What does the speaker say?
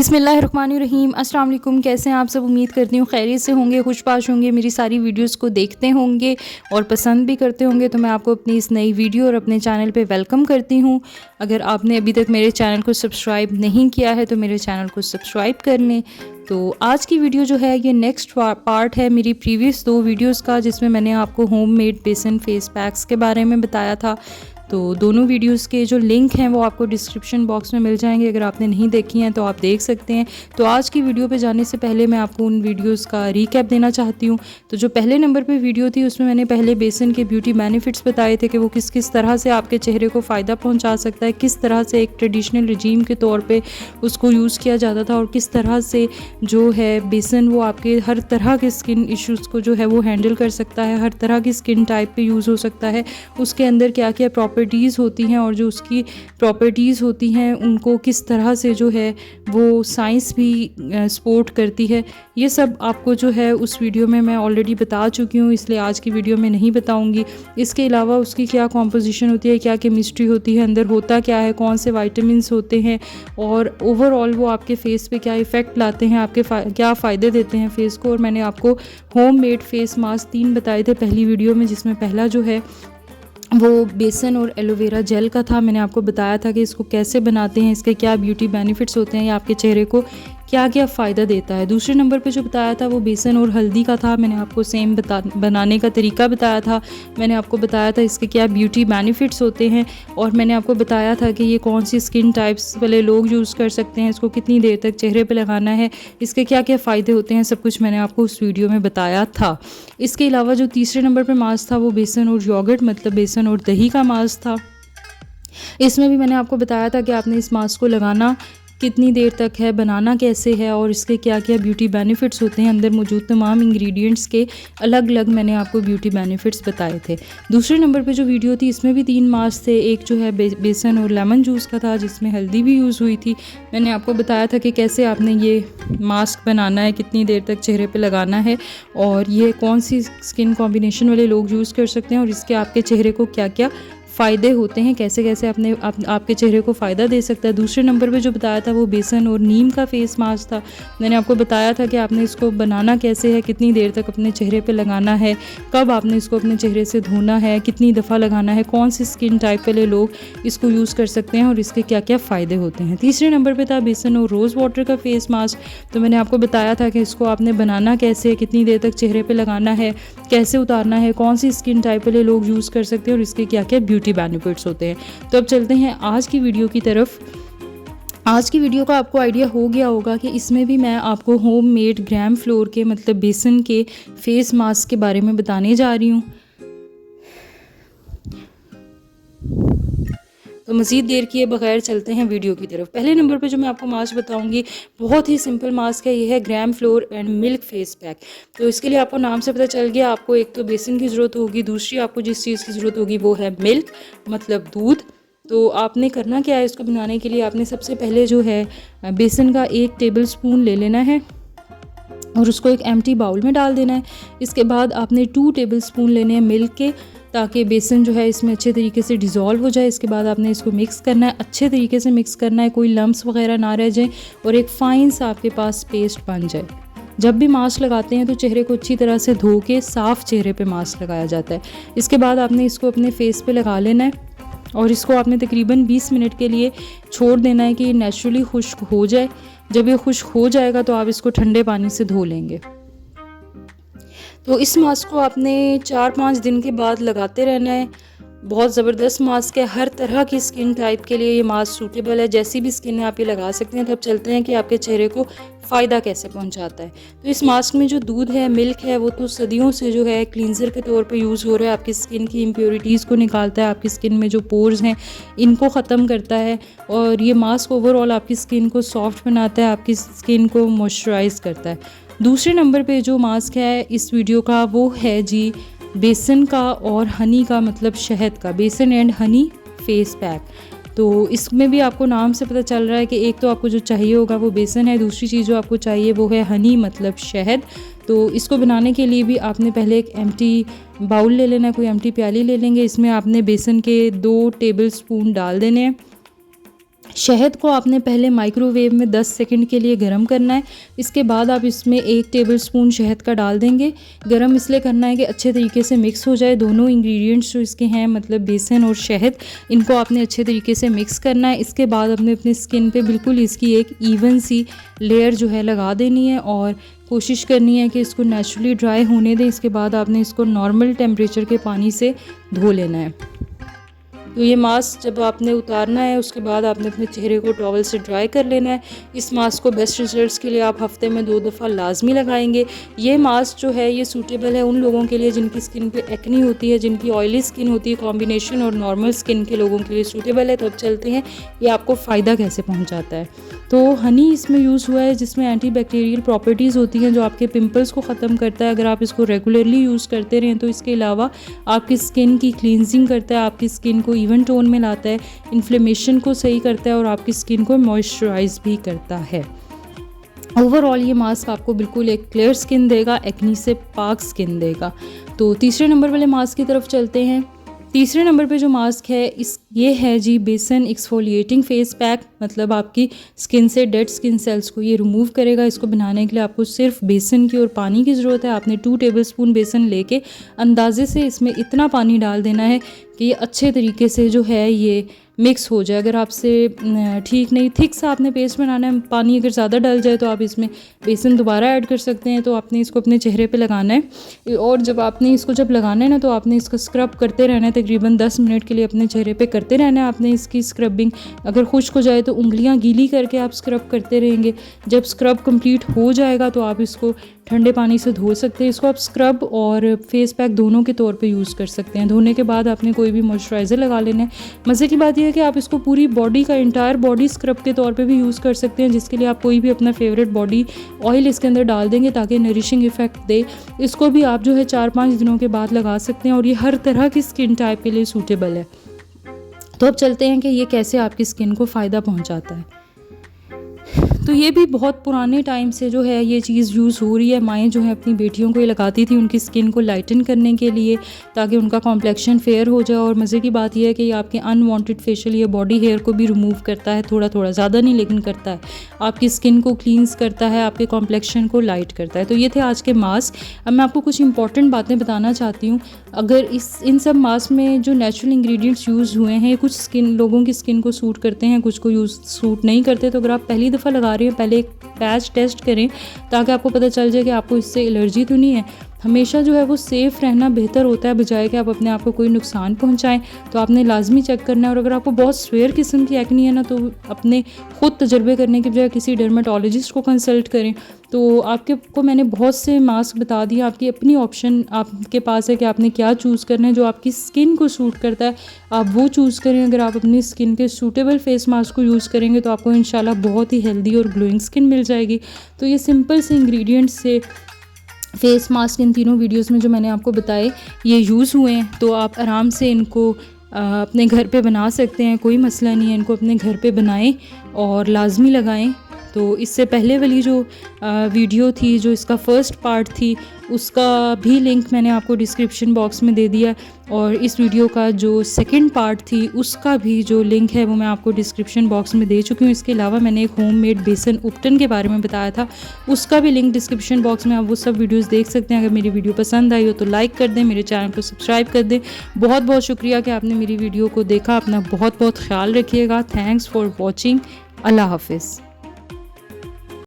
बिस्मिल्लाहिर्रहमानिर्रहीम। अस्सलाम वालेकुम। कैसे हैं आप सब? उम्मीद करती हूँ खैरियत से होंगे, खुशपाश होंगे, मेरी सारी वीडियोस को देखते होंगे और पसंद भी करते होंगे। तो मैं आपको अपनी इस नई वीडियो और अपने चैनल पे वेलकम करती हूँ। अगर आपने अभी तक मेरे चैनल को सब्सक्राइब नहीं किया है तो मेरे चैनल को सब्सक्राइब कर लें। तो आज की वीडियो जो है ये नेक्स्ट पार्ट है मेरी प्रीवियस 2 वीडियोस का, जिसमें मैंने आपको होममेड बेसन फेस पैक्स के बारे में बताया था। तो दोनों वीडियोस के जो लिंक हैं वो आपको डिस्क्रिप्शन बॉक्स में मिल जाएंगे। अगर आपने नहीं देखी हैं तो आप देख सकते हैं। तो आज की वीडियो पे जाने से पहले मैं आपको उन वीडियोस का रीकैप देना चाहती हूँ। तो जो पहले नंबर पे वीडियो थी उसमें मैंने पहले बेसन के ब्यूटी बेनिफिट्स बताए थे कि वो किस किस तरह से आपके चेहरे को फ़ायदा पहुँचा सकता है, किस तरह से एक ट्रेडिशनल रजीम के तौर पर उसको यूज़ किया जाता था और किस तरह से जो है बेसन वो आपके हर तरह के स्किन इश्यूज़ को जो है वो हैंडल कर सकता है, हर तरह की स्किन टाइप पे यूज़ हो सकता है। उसके अंदर क्या क्या प्रॉपर्टीज़ होती हैं और जो उसकी प्रॉपर्टीज़ होती हैं उनको किस तरह से जो है वो साइंस भी सपोर्ट करती है। ये सब आपको जो है उस वीडियो में मैं ऑलरेडी बता चुकी हूँ, इसलिए आज की वीडियो में नहीं बताऊँगी। इसके अलावा उसकी क्या कॉम्पोजिशन होती है, क्या केमिस्ट्री होती है, अंदर होता क्या है, कौन से वाइटामिन्स होते हैं और ओवरऑल वो आपके फेस पे क्या इफ़ेक्ट लाते हैं, आपके क्या फ़ायदे देते हैं फेस को। और मैंने आपको होममेड फेस मास्क 3 बताए थे पहली वीडियो में, जिसमें पहला जो है वो बेसन और एलोवेरा जेल का था। मैंने आपको बताया था कि इसको कैसे बनाते हैं, इसके क्या ब्यूटी बेनिफिट्स होते हैं, या आपके चेहरे को क्या क्या फ़ायदा देता है। दूसरे नंबर पे जो बताया था वो बेसन और हल्दी का था। मैंने आपको सेम बनाने का तरीका बताया था। मैंने आपको बताया था इसके क्या ब्यूटी बेनिफिट्स होते हैं और मैंने आपको बताया था कि ये कौन सी स्किन टाइप्स वाले लोग यूज़ कर सकते हैं, इसको कितनी देर तक चेहरे पे लगाना है, इसके क्या क्या फ़ायदे होते हैं, सब कुछ मैंने आपको उस वीडियो में बताया था। इसके अलावा जो तीसरे नंबर पर मास्क था वो बेसन और योगर्ट मतलब बेसन और दही का मास्क था। इसमें भी मैंने आपको बताया था कि आपने इस मास्क को लगाना कितनी देर तक है, बनाना कैसे है और इसके क्या क्या ब्यूटी बेनिफिट्स होते हैं। अंदर मौजूद तमाम इंग्रेडिएंट्स के अलग अलग मैंने आपको ब्यूटी बेनिफिट्स बताए थे। दूसरे नंबर पे जो वीडियो थी इसमें भी 3 मास्क थे। एक जो है बेसन और लेमन जूस का था, जिसमें हल्दी भी यूज़ हुई थी। मैंने आपको बताया था कि कैसे आपने ये मास्क बनाना है, कितनी देर तक चेहरे पर लगाना है और ये कौन सी स्किन कॉम्बिनेशन वाले लोग यूज़ कर सकते हैं और इसके आपके चेहरे को क्या क्या फ़ायदे होते हैं, कैसे कैसे आपके चेहरे को फ़ायदा दे सकता है। दूसरे नंबर पे जो बताया था वो बेसन और नीम का फेस मास्क था। मैंने आपको बताया था कि आपने इसको बनाना कैसे है, कितनी देर तक अपने चेहरे पे लगाना है, कब आपने इसको अपने चेहरे से धोना है, कितनी दफ़ा लगाना है, कौन सी स्किन टाइप वाले लोग इसको यूज़ कर सकते हैं और इसके क्या क्या फ़ायदे होते हैं। तीसरे नंबर पर था बेसन और रोज़ वाटर का फेस मास्क। तो मैंने आपको बताया था कि इसको आपने बनाना कैसे है, कितनी देर तक चेहरे पर लगाना है, कैसे उतारना है, कौन सी स्किन टाइप वाले लोग यूज़ कर सकते हैं और इसके क्या क्या ब्यूटी बेनिफिट्स होते हैं। तो अब चलते हैं आज की वीडियो की तरफ। आज की वीडियो का आपको आइडिया हो गया होगा कि इसमें भी मैं आपको होममेड ग्राम फ्लोर के मतलब बेसन के फेस मास्क के बारे में बताने जा रही हूँ। तो मज़ीद देर किए बगैर चलते हैं वीडियो की तरफ। पहले नंबर पे जो मैं आपको मास्क बताऊंगी बहुत ही सिंपल मास्क है। ये है ग्राम floor and milk face pack. तो इसके लिए आपको नाम से पता चल गया, आपको एक तो बेसन की ज़रूरत होगी, दूसरी आपको जिस चीज़ की ज़रूरत होगी वो है मिल्क मतलब दूध। तो आपने करना क्या है, इसको बनाने के लिए आपने सबसे पहले जो है बेसन का 1 टेबल स्पून ले लेना है और उसको एक एम्प्टी बाउल में डाल देना है। इसके बाद आपने 2 टेबल स्पून लेने हैं मिल्क के, ताकि बेसन जो है इसमें अच्छे तरीके से डिज़ोल्व हो जाए। इसके बाद आपने इसको मिक्स करना है, अच्छे तरीके से मिक्स करना है, कोई लम्प्स वगैरह ना रह जाए और एक फ़ाइन सा आपके पास पेस्ट बन जाए। जब भी मास्क लगाते हैं तो चेहरे को अच्छी तरह से धो के साफ़ चेहरे पे मास्क लगाया जाता है। इसके बाद आपने इसको अपने फेस पे लगा लेना है और इसको आपने तकरीबन 20 मिनट के लिए छोड़ देना है कि ये नेचुरली खुश्क हो जाए। जब ये खुश्क हो जाएगा तो आप इसको ठंडे पानी से धो लेंगे। तो इस मास्क को आपने 4-5 दिन के बाद लगाते रहना है। बहुत ज़बरदस्त मास्क है, हर तरह की स्किन टाइप के लिए ये मास्क सूटेबल है। जैसी भी स्किन है आप ये लगा सकते हैं। तब चलते हैं कि आपके चेहरे को फ़ायदा कैसे पहुंचाता है। तो इस मास्क में जो दूध है, मिल्क है, वो तो सदियों से जो है क्लींजर के तौर पे यूज़ हो रहा है। आपकी स्किन की इम्प्योरिटीज़ को निकालता है, आपकी स्किन में जो पोर्स हैं इनको ख़त्म करता है और ये मास्क ओवरऑल आपकी स्किन को सॉफ्ट बनाता है, आपकी स्किन को मॉइस्चराइज़ करता है। दूसरे नंबर पे जो मास्क है इस वीडियो का वो है जी बेसन का और हनी का मतलब शहद का, बेसन एंड हनी फेस पैक। तो इसमें भी आपको नाम से पता चल रहा है कि एक तो आपको जो चाहिए होगा वो बेसन है, दूसरी चीज़ जो आपको चाहिए वो है हनी मतलब शहद। तो इसको बनाने के लिए भी आपने पहले एक एम्प्टी बाउल ले लेना है, कोई एम्प्टी प्याली ले लेंगे। इसमें आपने बेसन के 2 टेबल स्पून डाल देने हैं। शहद को आपने पहले माइक्रोवेव में 10 सेकंड के लिए गर्म करना है। इसके बाद आप इसमें 1 टेबलस्पून शहद का डाल देंगे। गर्म इसलिए करना है कि अच्छे तरीके से मिक्स हो जाए दोनों इंग्रेडिएंट्स जो इसके हैं, मतलब बेसन और शहद, इनको आपने अच्छे तरीके से मिक्स करना है। इसके बाद आपने अपनी स्किन पे बिल्कुल इसकी एक इवन सी लेयर जो है लगा देनी है और कोशिश करनी है कि इसको नेचुरली ड्राई होने दें। इसके बाद आपने इसको नॉर्मल टेम्परेचर के पानी से धो लेना है। तो ये मास्क जब आपने उतारना है उसके बाद आपने अपने चेहरे को टॉवल से ड्राई कर लेना है। इस मास्क को बेस्ट रिजल्ट्स के लिए आप हफ्ते में 2 दफ़ा लाजमी लगाएंगे। ये मास्क जो है ये सूटेबल है उन लोगों के लिए जिनकी स्किन पे एक्नी होती है, जिनकी ऑयली स्किन होती है, कॉम्बिनेशन और नॉर्मल स्किन के लोगों के लिए सूटेबल है। तो अब चलते हैं ये आपको फ़ायदा कैसे पहुँचाता है। तो हनी इसमें यूज़ हुआ है जिसमें एंटीबैक्टीरियल प्रॉपर्टीज़ होती हैं जो आपके पिंपल्स को ख़त्म करता है। अगर आप इसको रेगुलरली यूज़ करते रहें तो इसके अलावा आपकी स्किन की क्लींजिंग करता है, आपकी स्किन को इवन टोन में लाता है, इन्फ्लेमेशन को सही करता है और आपकी स्किन को मॉइस्चराइज भी करता है। ओवरऑल ये मास्क आपको बिल्कुल एक क्लियर स्किन देगा, एक्नी से पाक स्किन देगा। तो तीसरे नंबर वाले मास्क की तरफ चलते हैं। तीसरे नंबर पे जो मास्क है ये है जी बेसन एक्सफोलिएटिंग फेस पैक। मतलब आपकी स्किन से डेड स्किन सेल्स को ये रिमूव करेगा। इसको बनाने के लिए आपको सिर्फ बेसन की और पानी की ज़रूरत है। आपने 2 टेबलस्पून बेसन लेके अंदाजे से इसमें इतना पानी डाल देना है कि ये अच्छे तरीके से जो है ये मिक्स हो जाए। अगर आपसे ठीक नहीं, थिक सा आपने पेस्ट बनाना है, पानी अगर ज़्यादा डल जाए तो आप इसमें बेसन दोबारा ऐड कर सकते हैं। तो आपने इसको अपने चेहरे पे लगाना है और जब आपने इसको लगाना है ना तो आपने इसको स्क्रब करते रहना है। तकरीबन 10 मिनट के लिए अपने चेहरे पे करते रहना है आपने इसकी स्क्रबिंग। अगर खुश्क हो जाए तो उंगलियां गीली करके आप स्क्रब करते रहेंगे। जब स्क्रब कंप्लीट हो जाएगा तो आप इसको ठंडे पानी से धो सकते हैं। इसको आप स्क्रब और फेस पैक दोनों के तौर पे यूज़ कर सकते हैं। धोने के बाद आपने कोई भी मॉइस्चराइज़र लगा लेना है। मज़े की बात यह है कि आप इसको पूरी बॉडी का इंटायर बॉडी स्क्रब के तौर पे भी यूज़ कर सकते हैं, जिसके लिए आप कोई भी अपना फेवरेट बॉडी ऑयल इसके अंदर डाल देंगे ताकि नरिशिंग इफेक्ट दे। इसको भी आप जो है 4-5 दिनों के बाद लगा सकते हैं और ये हर तरह की स्किन टाइप के लिए सूटेबल है। तो अब चलते हैं कि ये कैसे आपकी स्किन को फ़ायदा पहुँचाता है। तो ये भी बहुत पुराने टाइम से जो है ये चीज़ यूज़ हो रही है। माएँ जो है अपनी बेटियों को ये लगाती थी उनकी स्किन को लाइटन करने के लिए ताकि उनका कॉम्प्लेक्शन फेयर हो जाए। और मज़े की बात यह है कि ये आपके अनवांटेड फेशियल या बॉडी हेयर को भी रिमूव करता है, थोड़ा थोड़ा, ज़्यादा नहीं लेकिन करता है। आपकी स्किन को क्लींस करता है, आपके कॉम्प्लेक्शन को लाइट करता है। तो ये थे आज के मास्क। अब मैं आपको कुछ इंपॉर्टेंट बातें बताना चाहती हूँ। अगर इन सब मास्क में जो नेचुरल इंग्रेडिएंट्स यूज़ हुए हैं कुछ लोगों की स्किन को सूट करते हैं, कुछ को सूट नहीं करते। तो अगर आप पहली दफ़ा लगा रहे हैं पहले एक पैच टेस्ट करें ताकि आपको पता चल जाए कि आपको इससे एलर्जी तो नहीं है। हमेशा जो है वो सेफ़ रहना बेहतर होता है बजाय कि आप अपने आप को कोई नुकसान पहुंचाएं। तो आपने लाजमी चेक करना है। और अगर आपको बहुत स्वेयर किस्म की एक्नी है ना तो अपने खुद तजर्बे करने के बजाय किसी डर्मेटोलॉजिस्ट को कंसल्ट करें। तो आपको मैंने बहुत से मास्क बता दिए, आपकी अपनी ऑप्शन आपके पास है कि आपने क्या चूज़ करना है। जो आपकी स्किन को सूट करता है आप वो चूज़ करें। अगर आप अपनी स्किन के सूटेबल फेस मास्क को यूज़ करेंगे तो आपको इंशाल्लाह बहुत ही हेल्दी और ग्लोइंग स्किन मिल जाएगी। तो ये सिंपल से इंग्रेडिएंट्स से फेस मास्क इन तीनों वीडियोस में जो मैंने आपको बताए ये यूज़ हुए हैं। तो आप आराम से इनको अपने घर पे बना सकते हैं, कोई मसला नहीं है। इनको अपने घर पे बनाएं और लाजमी लगाएं। तो इससे पहले वाली जो वीडियो थी, जो इसका फर्स्ट पार्ट थी, उसका भी लिंक मैंने आपको डिस्क्रिप्शन बॉक्स में दे दिया। और इस वीडियो का जो सेकंड पार्ट थी उसका भी जो लिंक है वो मैं आपको डिस्क्रिप्शन बॉक्स में दे चुकी हूँ। इसके अलावा मैंने एक होममेड बेसन उपटन के बारे में बताया था, उसका भी लिंक डिस्क्रिप्शन बॉक्स में, आप वो सब वीडियोस देख सकते हैं। अगर मेरी वीडियो पसंद आई हो तो लाइक कर दें, मेरे चैनल को सब्सक्राइब कर दें। बहुत बहुत शुक्रिया कि आपने मेरी वीडियो को देखा। अपना बहुत बहुत ख्याल रखिएगा। Thanks for watching. अल्लाह हाफिज़।